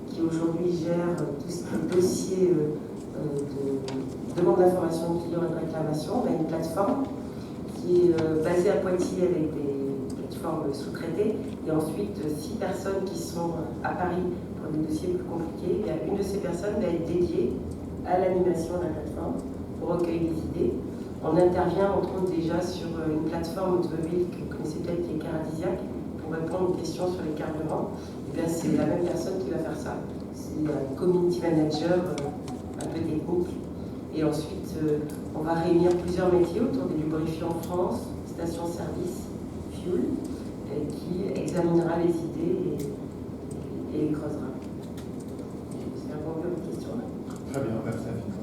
qui aujourd'hui gère tout ce qui est dossier de demande d'information de clients et de réclamation. On a une plateforme qui est basée à Poitiers avec des plateformes sous-traitées et ensuite 6 personnes qui sont à Paris pour des dossiers plus compliqués. Et une de ces personnes va être dédiée à l'animation de la plateforme pour recueillir des idées. On intervient entre autres déjà sur une plateforme automobile que vous connaissez peut-être qui est Caradisiac pour répondre aux questions sur les carburants. Et bien c'est la même personne qui va faire ça. C'est un community manager un peu technique. Et ensuite on va réunir plusieurs métiers autour des lubrifiants France, station-service, fuel, qui examinera les idées et les creusera. J'ai répondu à votre question là. Très bien, merci infiniment.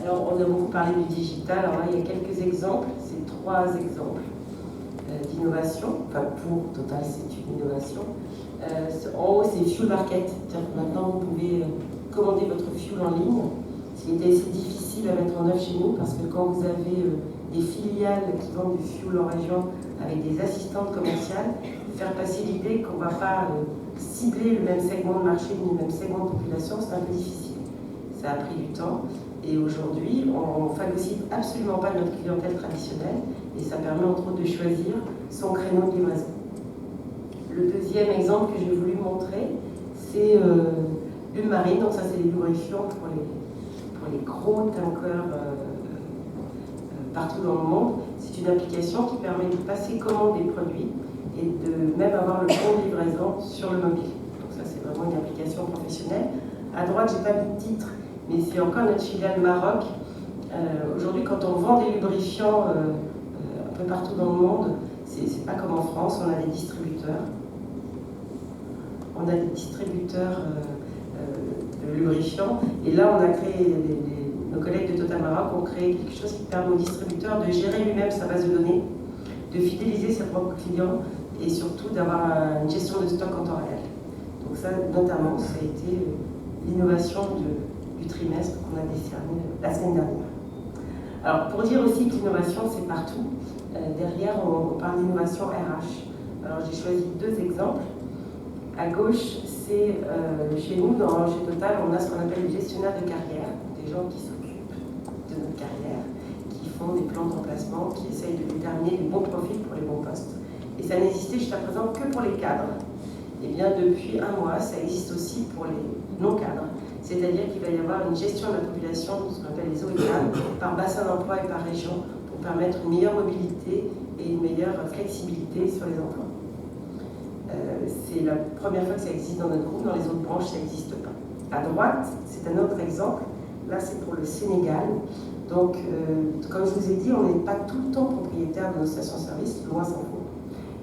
Alors, on a beaucoup parlé du digital. Alors là, il y a quelques exemples. C'est 3 exemples d'innovation. Enfin, pour Total, c'est une innovation. En haut, c'est Fuel Market. C'est-à-dire que maintenant, vous pouvez commander votre fuel en ligne. Ce qui était assez difficile à mettre en œuvre chez nous, parce que quand vous avez des filiales qui vendent du fuel en région avec des assistantes commerciales, faire passer l'idée qu'on ne va pas cibler le même segment de marché ni le même segment de population, c'est un peu difficile. Ça a pris du temps. Et aujourd'hui, on ne phagocyte absolument pas notre clientèle traditionnelle et ça permet entre autres de choisir son créneau de livraison. Le deuxième exemple que j'ai voulu montrer, c'est une marine. Donc ça, c'est les lubrifiants pour les gros tankers partout dans le monde. C'est une application qui permet de passer commande des produits et de même avoir le bon de livraison sur le mobile. Donc ça, c'est vraiment une application professionnelle. À droite, je n'ai pas mis de titre, mais c'est encore notre filiale Maroc. Aujourd'hui, quand on vend des lubrifiants un peu partout dans le monde, c'est pas comme en France, on a des distributeurs. On a des distributeurs de lubrifiants. Et là, on a créé, nos collègues de Total Maroc ont créé quelque chose qui permet au distributeur de gérer lui-même sa base de données, de fidéliser ses propres clients et surtout d'avoir une gestion de stock en temps réel. Donc ça, notamment, ça a été l'innovation du trimestre qu'on a décerné la semaine dernière. Alors, pour dire aussi que l'innovation, c'est partout, derrière, on parle d'innovation RH. Alors, j'ai choisi 2 exemples. À gauche, c'est chez nous, chez Total, on a ce qu'on appelle les gestionnaires de carrière, des gens qui s'occupent de notre carrière, qui font des plans de remplacement, qui essayent de déterminer les bons profils pour les bons postes. Et ça n'existait jusqu'à présent que pour les cadres. Et bien, depuis 1 mois, ça existe aussi pour les non-cadres. C'est-à-dire qu'il va y avoir une gestion de la population, ce qu'on appelle les OECAM, par bassin d'emploi et par région, pour permettre une meilleure mobilité et une meilleure flexibilité sur les emplois. C'est la première fois que ça existe dans notre groupe, dans les autres branches, ça n'existe pas. À droite, c'est un autre exemple. Là, c'est pour le Sénégal. Donc, comme je vous ai dit, on n'est pas tout le temps propriétaire de nos stations-service, loin s'en faut.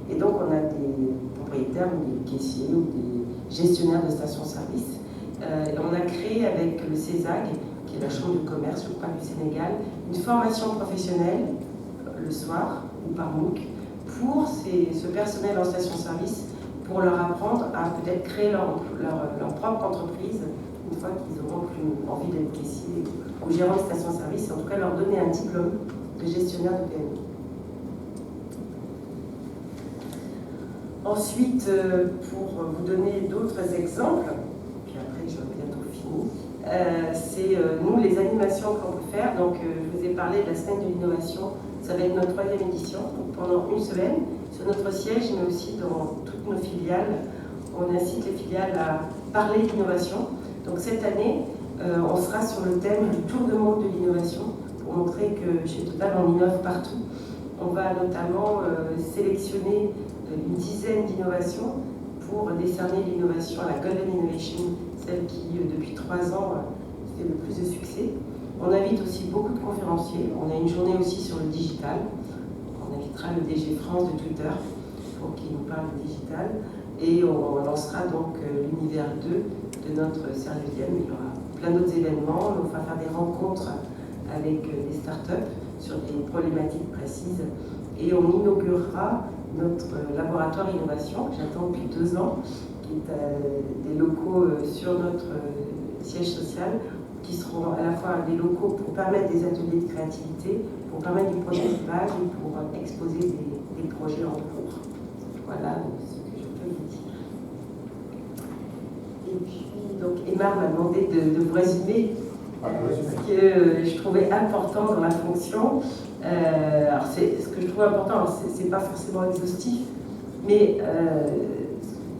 Et donc, on a des propriétaires ou des caissiers ou des gestionnaires de stations-service. On a créé avec le CESAG, qui est la chambre de commerce, je crois, du Sénégal, une formation professionnelle le soir ou par MOOC pour ce personnel en station-service, pour leur apprendre à peut-être créer leur propre entreprise une fois qu'ils auront plus envie d'être caissiers ou gérants de station-service, et en tout cas leur donner un diplôme de gestionnaire de PME. Ensuite, pour vous donner d'autres exemples, puis après j'aurai bientôt fini, c'est nous les animations qu'on peut faire. Donc je vous ai parlé de la semaine de l'innovation, ça va être notre 3e édition. Donc, pendant une semaine, sur notre siège, mais aussi dans toutes nos filiales, on incite les filiales à parler d'innovation. Donc cette année, on sera sur le thème du tour de monde de l'innovation, pour montrer que chez Total, on innove partout. On va notamment sélectionner une dizaine d'innovations pour décerner l'innovation, la Golden Innovation, celle qui, depuis 3 ans, fait le plus de succès. On invite aussi beaucoup de conférenciers. On a une journée aussi sur le digital. On invitera le DG France de Twitter pour qu'il nous parle du digital. Et on lancera donc l'univers 2 de notre Servilienne. Il y aura plein d'autres événements. On va faire des rencontres avec des startups sur des problématiques précises. Et on inaugurera notre laboratoire innovation, que j'attends depuis 2 ans, qui est des locaux sur notre siège social, qui seront à la fois des locaux pour permettre des ateliers de créativité, pour permettre du prototypage et pour exposer des projets en cours. Voilà ce que je peux vous dire. Et puis, donc, Emma m'a demandé de vous résumer ce que je trouvais important dans la fonction. Alors, ce que je trouve important, c'est pas forcément exhaustif, mais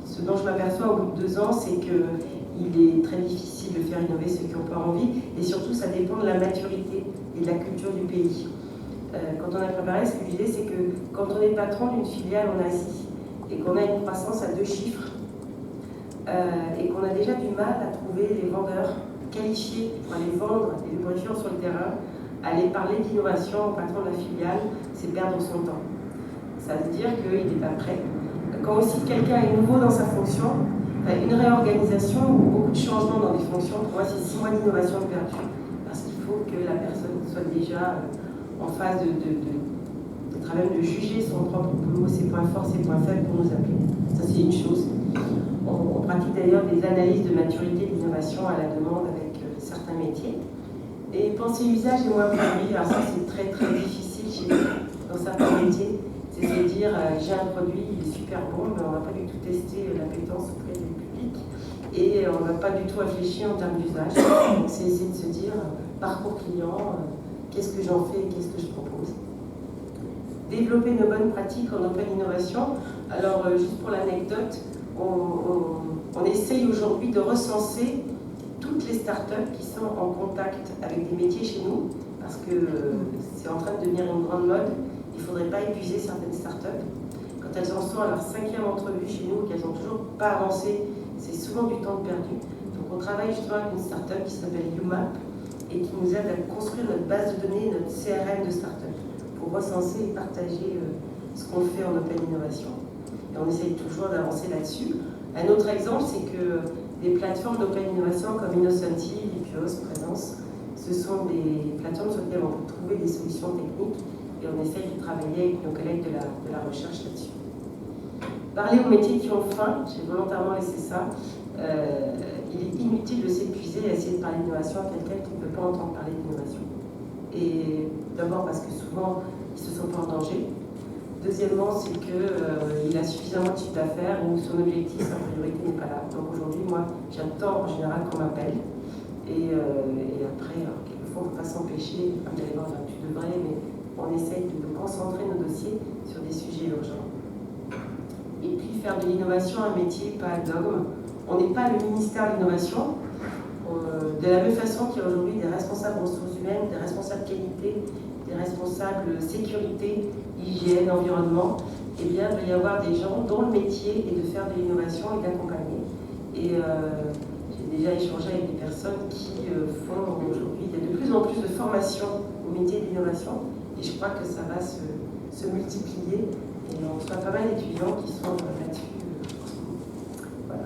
ce dont je m'aperçois au bout de 2 ans, c'est qu'il est très difficile de faire innover ceux qui n'ont pas envie, et surtout, ça dépend de la maturité et de la culture du pays. Quand on a préparé, ce que je disais, c'est que quand on est patron d'une filiale en Asie et qu'on a une croissance à 2 chiffres, et qu'on a déjà du mal à trouver les vendeurs qualifiés pour aller vendre les lubrifiants sur le terrain, aller parler d'innovation au patron de la filiale, c'est perdre son temps. Ça veut dire qu'il n'est pas prêt. Quand aussi quelqu'un est nouveau dans sa fonction, une réorganisation ou beaucoup de changements dans des fonctions, pour moi c'est 6 mois d'innovation perdue, parce qu'il faut que la personne soit déjà en phase d'être à même de juger son propre boulot, ses points forts, ses points faibles pour nous appeler. Ça c'est une chose. On pratique d'ailleurs des analyses de maturité de l'innovation à la demande avec certains métiers. Et penser usage et moins produit, alors ça c'est très très difficile chez nous, dans certains métiers. C'est de dire j'ai un produit, il est super bon, mais on n'a pas du tout testé l'appétence auprès du public et on n'a pas du tout réfléchi en termes d'usage. Donc c'est essayer de se dire parcours client, qu'est-ce que j'en fais et qu'est-ce que je propose. Développer nos bonnes pratiques en open innovation. Alors juste pour l'anecdote, on essaye aujourd'hui de recenser toutes les startups qui sont en contact avec des métiers chez nous, parce que c'est en train de devenir une grande mode. Il ne faudrait pas épuiser certaines startups. Quand elles en sont à leur 5e entrevue chez nous, qu'elles n'ont toujours pas avancé, c'est souvent du temps perdu. Donc on travaille justement avec une startup qui s'appelle UMAP et qui nous aide à construire notre base de données, notre CRM de startup, pour recenser et partager ce qu'on fait en open innovation. Et on essaye toujours d'avancer là-dessus. Un autre exemple, c'est que des plateformes d'open innovation comme Innocentive, Lipios, Présence, ce sont des plateformes sur lesquelles on peut trouver des solutions techniques et on essaye de travailler avec nos collègues de la recherche là-dessus. Parler aux métiers qui ont faim, j'ai volontairement laissé ça. Il est inutile de s'épuiser à essayer de parler d'innovation à quelqu'un qui ne peut pas entendre parler d'innovation. Et d'abord parce que souvent, ils ne se sentent pas en danger. Deuxièmement, c'est qu'il a suffisamment de chiffre d'affaires ou son objectif, sa priorité n'est pas là. Donc aujourd'hui, moi, j'attends en général qu'on m'appelle. Et après, quelquefois, on ne peut pas s'empêcher, comme d'aller voir, tu devrais, mais on essaye de concentrer nos dossiers sur des sujets urgents. Et puis, faire de l'innovation un métier, pas un dogme. On n'est pas le ministère de l'innovation. De la même façon qu'il y a aujourd'hui des responsables ressources humaines, des responsables qualité, des responsables sécurité, hygiène, environnement, eh bien, il va y avoir des gens dont le métier est de faire de l'innovation et d'accompagner. Et j'ai déjà échangé avec des personnes qui font aujourd'hui, il y a de plus en plus de formations au métier de l'innovation, et je crois que ça va se multiplier, et on reçoit pas mal d'étudiants qui sont là-dessus. Voilà.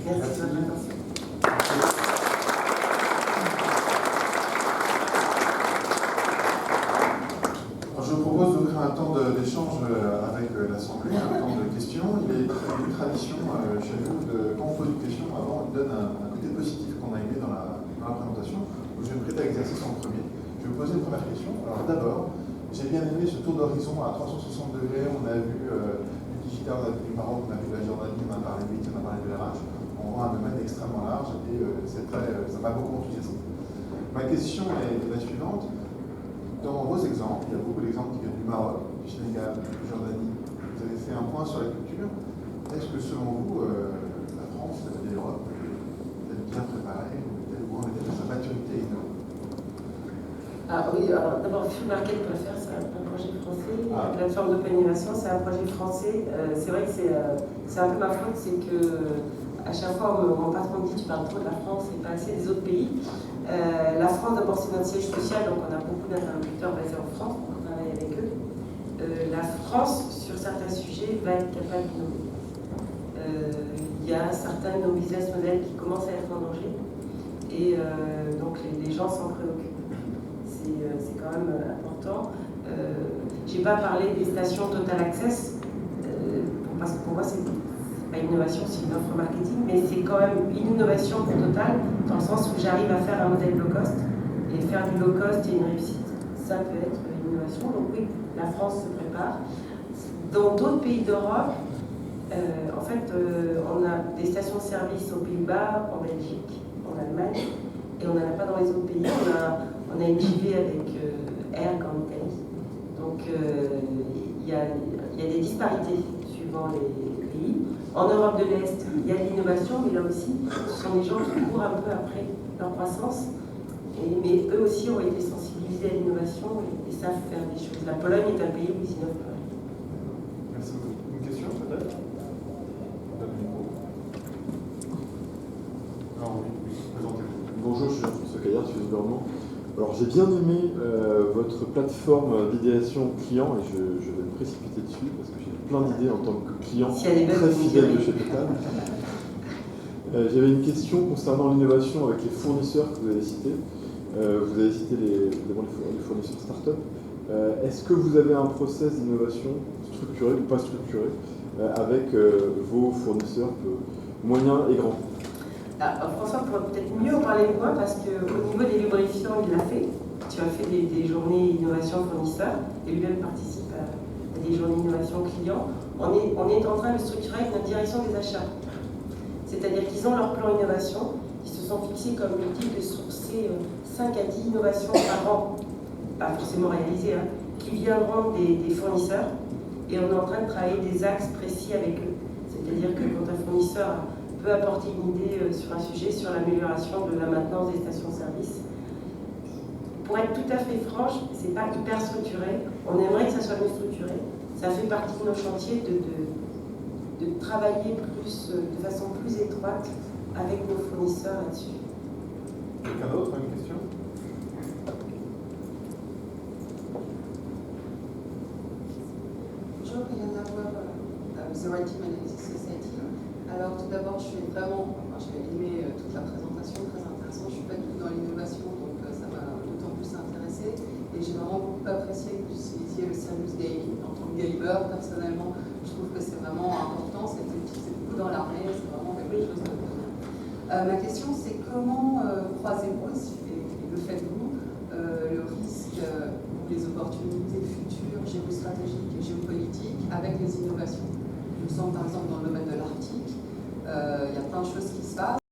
Merci de votre attention. Je vous propose d'ouvrir un temps d'échange avec l'Assemblée, un temps de questions. Il est une tradition chez nous, quand on pose une question, avant on donne un côté positif qu'on a aimé dans la présentation. Donc, je vais me prêter à l'exercice en premier. Je vais vous poser une première question. Alors d'abord, j'ai bien aimé ce tour d'horizon à 360 degrés. On a vu du digital, on a vu du Maroc, on a vu de la Jordanie, on a parlé de l'IT, on a parlé de RH. On voit un domaine extrêmement large et ça m'a beaucoup enthousiasmé. Ma question est la suivante. Dans vos exemples, il y a beaucoup d'exemples qui viennent du Maroc, du Sénégal, de Jordanie. Vous avez fait un point sur la culture. Est-ce que selon vous, la France et l'Europe est bien préparée ou en est-elle à sa maturité innovante? Ah oui, alors d'abord, FuelMarket.fr, c'est un projet français. La plateforme d'open innovation, c'est un projet français. C'est vrai que c'est un peu ma faute, c'est que à chaque fois, mon patron me dit tu parles trop de la France et pas assez des autres pays. La France, d'abord, c'est notre siège social, donc on a beaucoup d'interlocuteurs basés en France, on travaille avec eux. La France, sur certains sujets, va être capable d'innover. Il y a certains de nos business models qui commencent à être en danger, et donc les gens s'en préoccupent. C'est quand même important. Je n'ai pas parlé des stations Total Access, parce que pour moi, c'est Enfin, innovation, c'est une offre marketing, mais c'est quand même une innovation pour Total, dans le sens où j'arrive à faire un modèle low cost, et faire du low cost et une réussite, ça peut être une innovation. Donc oui, la France se prépare. Dans d'autres pays d'Europe, en fait, on a des stations-service aux Pays-Bas, en Belgique, en Allemagne, et on n'en a pas dans les autres pays. On a une JV avec Erg en Italie. Donc il y a des disparités suivant les pays. En Europe de l'Est, il y a de l'innovation, mais là aussi, ce sont des gens qui courent un peu après leur croissance. Mais eux aussi ont été sensibilisés à l'innovation et savent faire des choses. La Pologne est un pays où ils innovent pas mal. Merci beaucoup. Une question peut-être? Non, oui, présentez-vous. Bonjour, je suis Jean-François Caillard, je suis du gouvernement. Alors j'ai bien aimé votre plateforme d'idéation client et je vais me précipiter dessus parce que j'ai plein d'idées en tant que client très fidèle de chez Total. J'avais une question concernant l'innovation avec les fournisseurs que vous avez cités. Vous avez cité évidemment les fournisseurs start-up. Est-ce que vous avez un process d'innovation structuré ou pas structuré avec vos fournisseurs moyens et grands? François pourrait peut-être mieux en parler que moi parce qu'au niveau des lubrifiants, il l'a fait. Tu as fait des journées innovation fournisseurs et lui-même participe à des journées innovation clients. On est en train de structurer avec notre direction des achats. C'est-à-dire qu'ils ont leur plan innovation, ils se sont fixés comme objectif de sourcer 5 à 10 innovations par an, pas forcément réalisées, hein, qui viendront des fournisseurs. Et on est en train de travailler des axes précis avec eux. C'est-à-dire que quand un fournisseur peut apporter une idée sur un sujet, sur l'amélioration de la maintenance des stations-service. Pour être tout à fait franche, c'est pas hyper structuré. On aimerait que ça soit mieux structuré. Ça fait partie de nos chantiers de travailler de façon plus étroite avec nos fournisseurs là-dessus. Quelqu'un d'autre a une question? Bonjour, Yann Lavoie, Zero Team Analysis Society. Alors tout d'abord, j'ai aimé toute la présentation, très intéressant. Je ne suis pas du tout dans l'innovation, donc ça m'a d'autant plus intéressé. Et j'ai vraiment beaucoup apprécié que vous utilisiez le service gaming en tant que gamer. Personnellement, je trouve que c'est vraiment important. C'est utilisé beaucoup dans l'armée, c'est vraiment quelque chose de bien. Ma question, c'est comment croisez-vous, et le faites-vous, le risque ou les opportunités futures géostratégiques et géopolitiques avec les innovations? Il me semble par exemple dans le domaine de l'Arctique, il y a plein de choses qui se passent.